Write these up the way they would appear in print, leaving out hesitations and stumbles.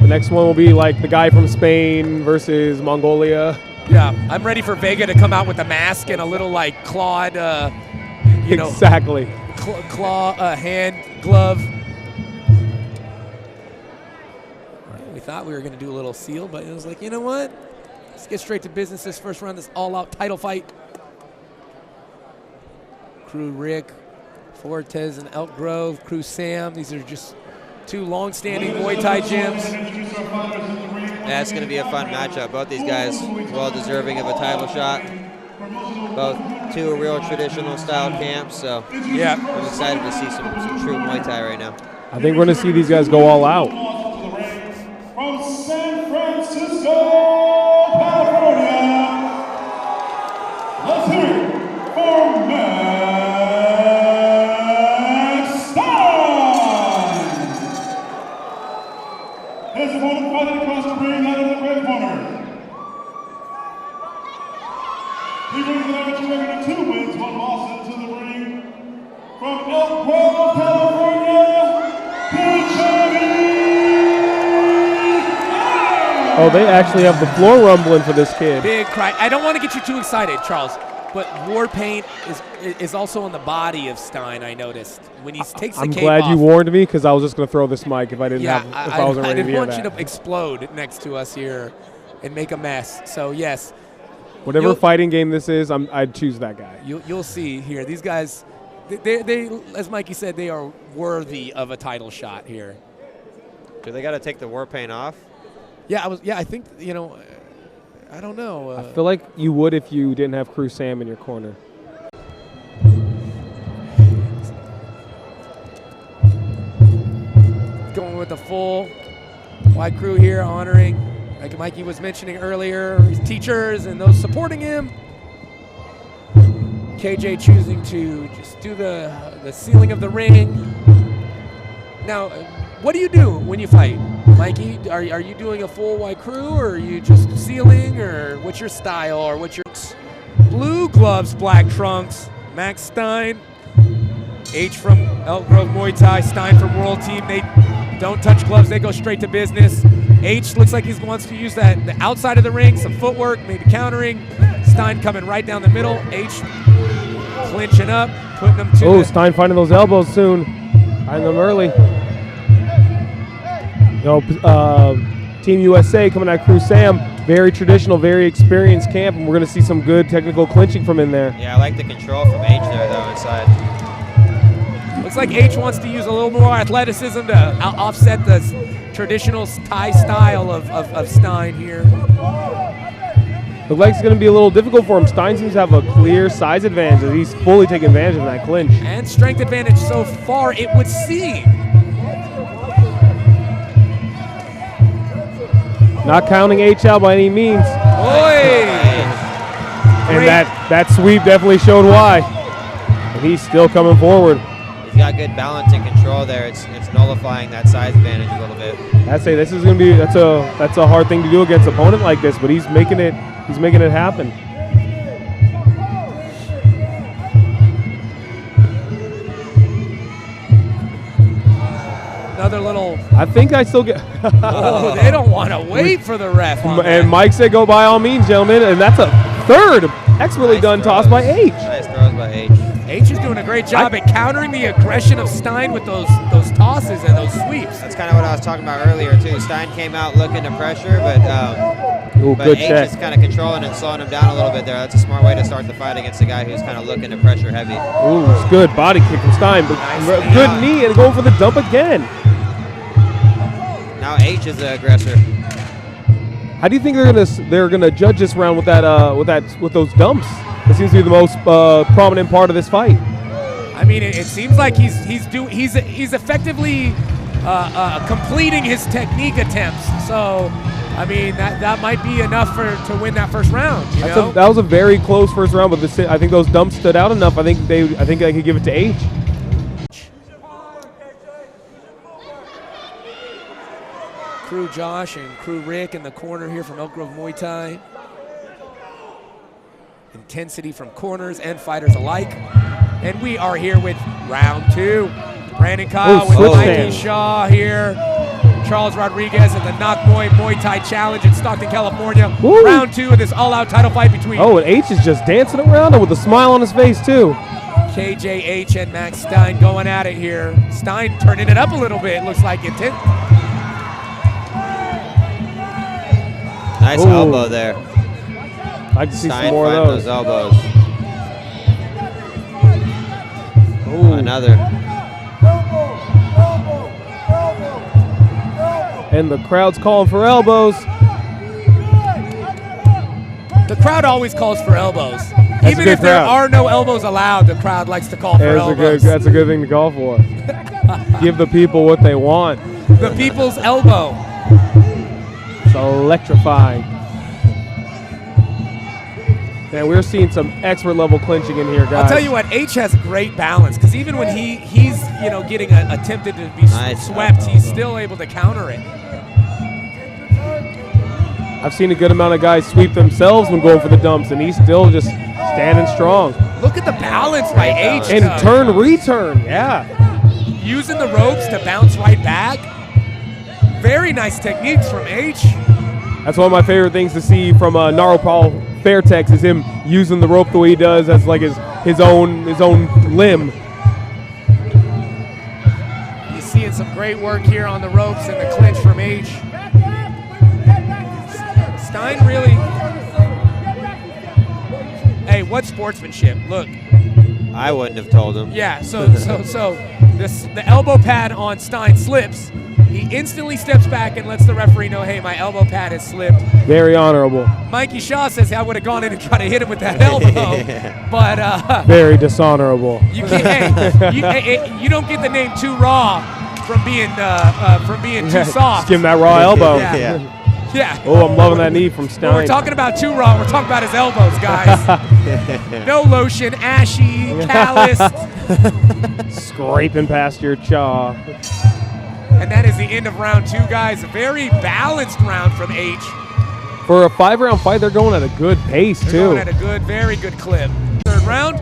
The next one will be like the guy from Spain versus Mongolia. Yeah, I'm ready for Vega to come out with a mask and a little like clawed, you know, exactly. claw hand glove. We thought we were going to do a little seal, but it was like, you know what? Let's get straight to business this first round, this all-out title fight. Crew Rick, Fortes and Elk Grove, Crew Sam. These are just two long-standing Muay Thai gyms. Yeah, it's going to be a fun matchup. Both these guys well deserving of a title shot. Both two real traditional style camps, so yeah, I'm excited to see some true Muay Thai right now. I think we're going to see these guys go all out. From San Francisco, California, let's hear it for Stein. His opponent fighting across the ring out of the red corner. He brings an amateur record of 2 wins, 1 loss into the ring. From Elk Grove, California, Kijani. Oh, they actually have the floor rumbling for this kid. Big cry. I don't want to get you too excited, Charles, but war paint is also on the body of Stein, I noticed. When he takes the I'm cape glad off. You warned me because I was just going to throw this mic if I didn't Yeah, have, if I wasn't ready to didn't want hear you that. to explode next to us here and make a mess. So, yes. Whatever fighting game this is, I'd choose that guy. You'll see here. These guys, they, as Mikey said, they are worthy of a title shot here. Do they got to take the war paint off? Yeah, I think, you know, I don't know. I feel like you would if you didn't have Crew Sam in your corner. Going with the full white crew here, honoring, like Mikey was mentioning earlier, his teachers and those supporting him. KJ choosing to just do the sealing of the ring. Now, what do you do when you fight? Mikey, are you doing a full white crew, or are you just sealing, or what's your style, or what's your blue gloves, black trunks? Max Stein, H from Elk Grove Muay Thai, Stein from World Team. They don't touch gloves, they go straight to business. H looks like he wants to use the outside of the ring, some footwork, maybe countering. Stein coming right down the middle. H clinching up, putting them to Oh, Stein finding those elbows soon. Finding them early. Team USA coming out of Crew Sam, very traditional, very experienced camp, and we're going to see some good technical clinching from in there. Yeah, I like the control from H there, though, inside. Looks like H wants to use a little more athleticism to offset the traditional Thai style of Stein here. Looks like it's going to be a little difficult for him. Stein seems to have a clear size advantage, as he's fully taking advantage of that clinch. And strength advantage so far, it would seem. Not counting H out by any means. Oy! And that sweep definitely showed why. And he's still coming forward. He's got good balance and control there. It's nullifying that size advantage a little bit. I say this is going to be that's a hard thing to do against an opponent like this, but he's making it happen. Another little. I think I still get. Oh, they don't want to wait for the ref. And Mike said, "Go by all means, gentlemen." And that's a third expertly done toss by H. Nice throws by H. H is doing a great job at countering the aggression of Stein with those tosses and those sweeps. That's kind of what I was talking about earlier too. Stein came out looking to pressure, but good H check. is kind of controlling and slowing him down a little bit there. That's a smart way to start the fight against a guy who's kind of looking to pressure heavy. Ooh, it's good body kick from Stein, but good knee and going for the dump again. Now H is the aggressor. How do you think they're gonna judge this round with those dumps? That seems to be the most prominent part of this fight. I mean, it seems like he's effectively completing his technique attempts. So, I mean, that might be enough to win that first round. That was a very close first round, but I think those dumps stood out enough. I think I could give it to H. Crew Josh and Crew Rick in the corner here from Elk Grove Muay Thai. Intensity from corners and fighters alike. And we are here with round 2. Brandon Kyle with Mikey Shaw here. Charles Rodriguez at the Knock Muay Thai Challenge in Stockton, California. Woo. Round 2 of this all-out title fight between Oh, and H is just dancing around and with a smile on his face, too. KJ Aytch and Max Stein going at it here. Stein turning it up a little bit, looks like it. Nice Ooh. elbow there. I'd like to see Stein some more find of those. elbows. Ooh. Another. And the crowd's calling for elbows. The crowd always calls for elbows. a Even good if there crowd. are no elbows allowed, the crowd likes to call for elbows. That's a good thing to call for. Give the people what they want. The people's elbow. It's electrifying. Man, we're seeing some expert level clinching in here, guys. I'll tell you what, H has great balance because even when he's getting attempted to be Nice swept, elbow. he's still able to counter it. I've seen a good amount of guys sweep themselves when going for the dumps, and he's still just standing strong. Look at the balance by H. And though. turn, return, yeah. Using the ropes to bounce right back. Very nice techniques from H. That's one of my favorite things to see from Naropal Fairtex is him using the rope the way he does as like his own limb. He's seeing some great work here on the ropes and the clinch from H. Stein really. Hey, what sportsmanship? Look. I wouldn't have told him. Yeah. So the elbow pad on Stein slips. He instantly steps back and lets the referee know, hey, my elbow pad has slipped. Very honorable. Mikey Shaw says, I would have gone in and tried to hit him with that elbow, but Very dishonorable. you can't. You don't get the name Too Raw from being too soft. Just give him that raw elbow. Yeah. Yeah. Oh, I'm loving that knee from Stein. When we're talking about Too Raw, we're talking about his elbows, guys. No lotion, ashy, calloused. Scraping past your jaw. And that is the end of round 2, guys. A very balanced round from H. For a 5-round fight, they're going at a good pace, They're too. going at a good, very good clip. Third round.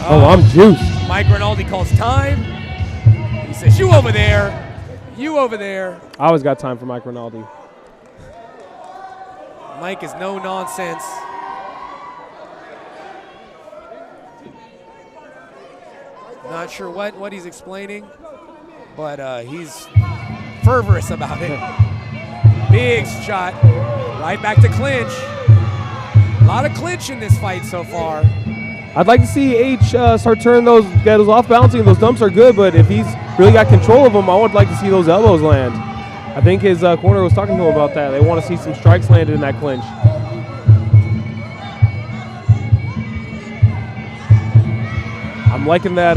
Oh, I'm juiced. Mike Rinaldi calls time. He says, you over there. You over there. I always got time for Mike Rinaldi. Mike is no nonsense. Not sure what he's explaining, but he's fervorous about it. Big shot, right back to clinch. A lot of clinch in this fight so far. I'd like to see H start turning get those off balancing. Those dumps are good, but if he's really got control of them, I would like to see those elbows land. I think his corner was talking to him about that. They want to see some strikes landed in that clinch. I'm liking that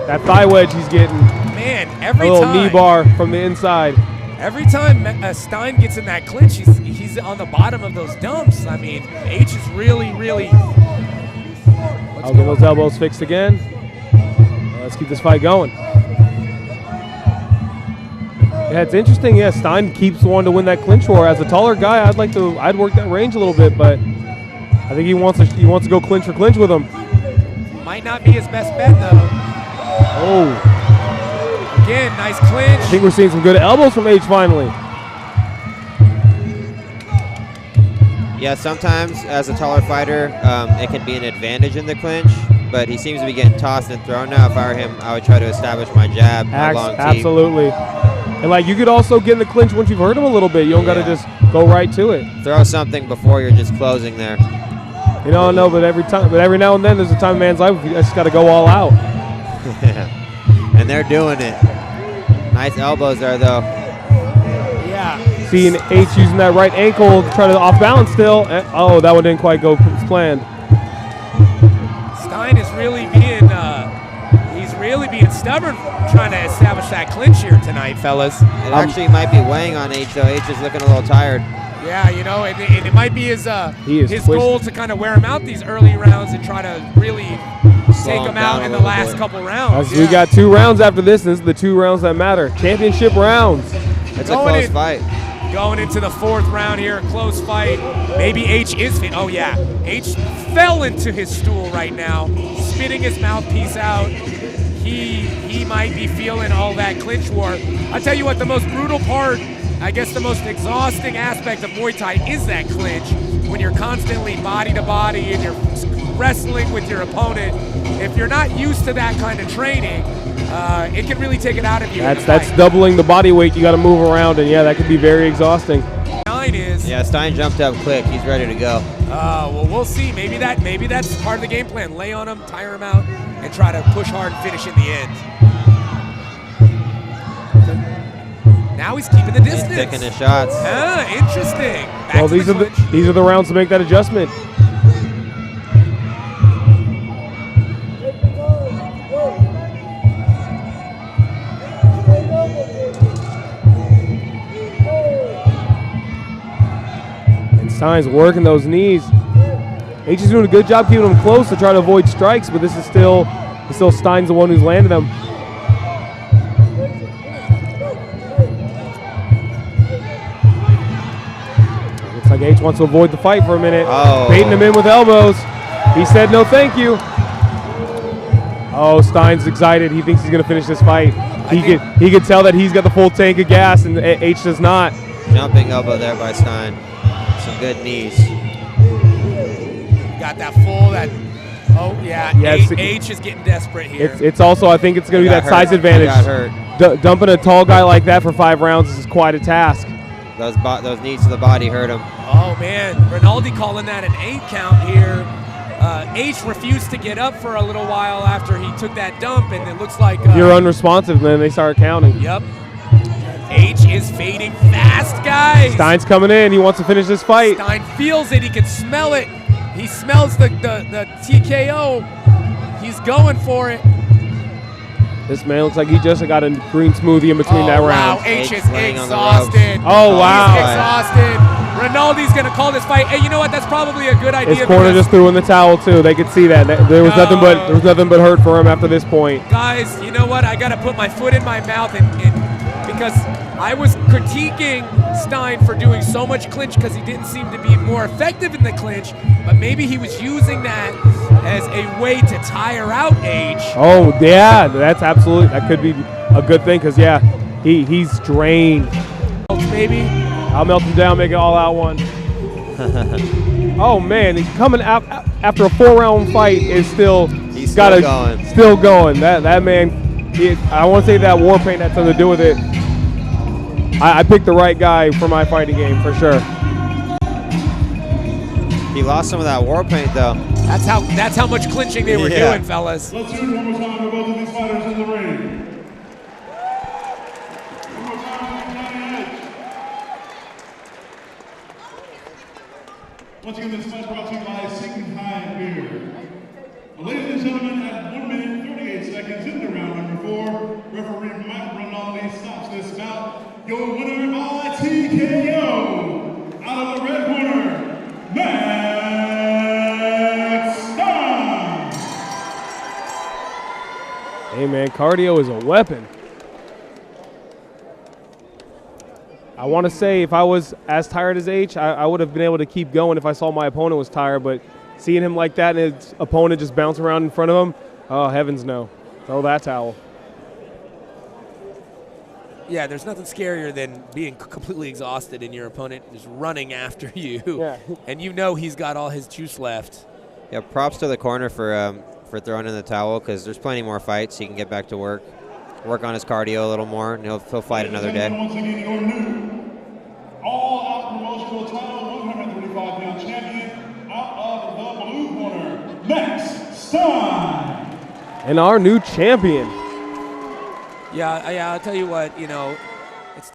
that thigh wedge he's getting. Man, A every little time. knee bar from the inside. Every time Stein gets in that clinch, he's on the bottom of those dumps. I mean, H is really. I'll get those elbows fixed again. Let's keep this fight going. Yeah, it's interesting. Yeah, Stein keeps wanting to win that clinch war. As a taller guy, I'd work that range a little bit, but I think he wants to go clinch for clinch with him. Might not be his best bet though. Oh, Again, nice clinch. I think we're seeing some good elbows from H finally. Yeah, sometimes as a taller fighter, it can be an advantage in the clinch, but he seems to be getting tossed and thrown now. If I were him, I would try to establish my jab, my long teep. Absolutely. And like you could also get in the clinch once you've hurt him a little bit. You don't got to just go right to it. Throw something before you're just closing there. You know, no, but every now and then there's a time in a man's life you just got to go all out. And they're doing it. Nice elbows there, though. Yeah. Seeing H using that right ankle to try to off balance still. Oh, that one didn't quite go as planned. Stein is really being stubborn trying to establish that clinch here tonight, fellas. It actually might be weighing on H, though. H is looking a little tired. Yeah, you know, and it might be his twisted. goal to kind of wear him out these early rounds and try to really take him out in the last couple rounds. We got 2 rounds after this. This is the 2 rounds that matter. Championship rounds. It's a close fight. Going into the 4th round here, a close fight. Maybe H is fit. Oh, yeah. H fell into his stool right now, spitting his mouthpiece out. he might be feeling all that clinch war. I'll tell you what, the most brutal part, I guess the most exhausting aspect of Muay Thai is that clinch, when you're constantly body to body and you're wrestling with your opponent. If you're not used to that kind of training, it can really take it out of you. That's doubling the body weight. You got to move around, and yeah, that could be very exhausting. Stein is. Yeah, Stein jumped up quick. He's ready to go. Well, we'll see. Maybe that's part of the game plan. Lay on him, tire him out, and try to push hard and finish in the end. Now he's keeping the distance. He's taking his shots. Interesting. Back Well, to these are the rounds to make that adjustment. And Stein's working those knees. Aytch is doing a good job keeping them close to try to avoid strikes, but this is still Stein's the one who's landed them. Looks like Aytch wants to avoid the fight for a minute. Baiting him in with elbows. He said no thank you. Oh, Stein's excited. He thinks he's going to finish this fight. He could tell that he's got the full tank of gas and Aytch does not. Jumping elbow there by Stein. Some good knees. Got that full, Aytch is getting desperate here. It's also, I think it's going to be that size advantage. He got hurt. Dumping a tall guy like that for 5 rounds is quite a task. Those knees to the body hurt him. Oh, man. Rinaldi calling that an 8 count here. Aytch refused to get up for a little while after he took that dump, and it looks like... if you're unresponsive, then they start counting. Yep. Aytch is fading fast, guys. Stein's coming in. He wants to finish this fight. Stein feels it. He can smell it. He smells the TKO. He's going for it. This man looks like he just got a green smoothie in between that round. Wow, Aytch is exhausted. Oh, wow. He's exhausted. Rinaldi's going to call this fight. Hey, you know what? That's probably a good idea. His corner just threw in the towel, too. They could see that. There was nothing but hurt for him after this point. Guys, you know what? I got to put my foot in my mouth because I was critiquing Stein for doing so much clinch because he didn't seem to be more effective in the clinch, but maybe he was using that as a way to tire out Aytch. Oh, yeah, that could be a good thing because, yeah, he's drained. Maybe. I'll melt him down, make it all out one. Oh, man, he's coming out after a 4-round fight is still going. That man, I want to say that war paint had something to do with it. I picked the right guy for my fighting game, for sure. He lost some of that war paint, though. That's how much clinching they were doing, fellas. Let's do it one more time for both of these fighters in the ring. One more time for Kijani Aytch. Once again, this fight brought to you by Stein Beer. Ladies and gentlemen, at 1 minute 38 seconds into round number 4, referee Mike Rinaldi stops this bout. Your winner by TKO, out of the red corner, Stein. Hey, man, cardio is a weapon. I want to say if I was as tired as Aytch, I would have been able to keep going if I saw my opponent was tired, but seeing him like that and his opponent just bounce around in front of him, oh, heavens no. Throw that towel. Yeah, there's nothing scarier than being completely exhausted and your opponent is running after you. Yeah. And you know he's got all his juice left. Yeah, props to the corner for throwing in the towel because there's plenty more fights. He can get back to work on his cardio a little more, and he'll fight another day. Once again, your new all-out promotional title 135-pound champion out of the blue corner, Stein. And our new champion. Yeah, I'll tell you what, you know,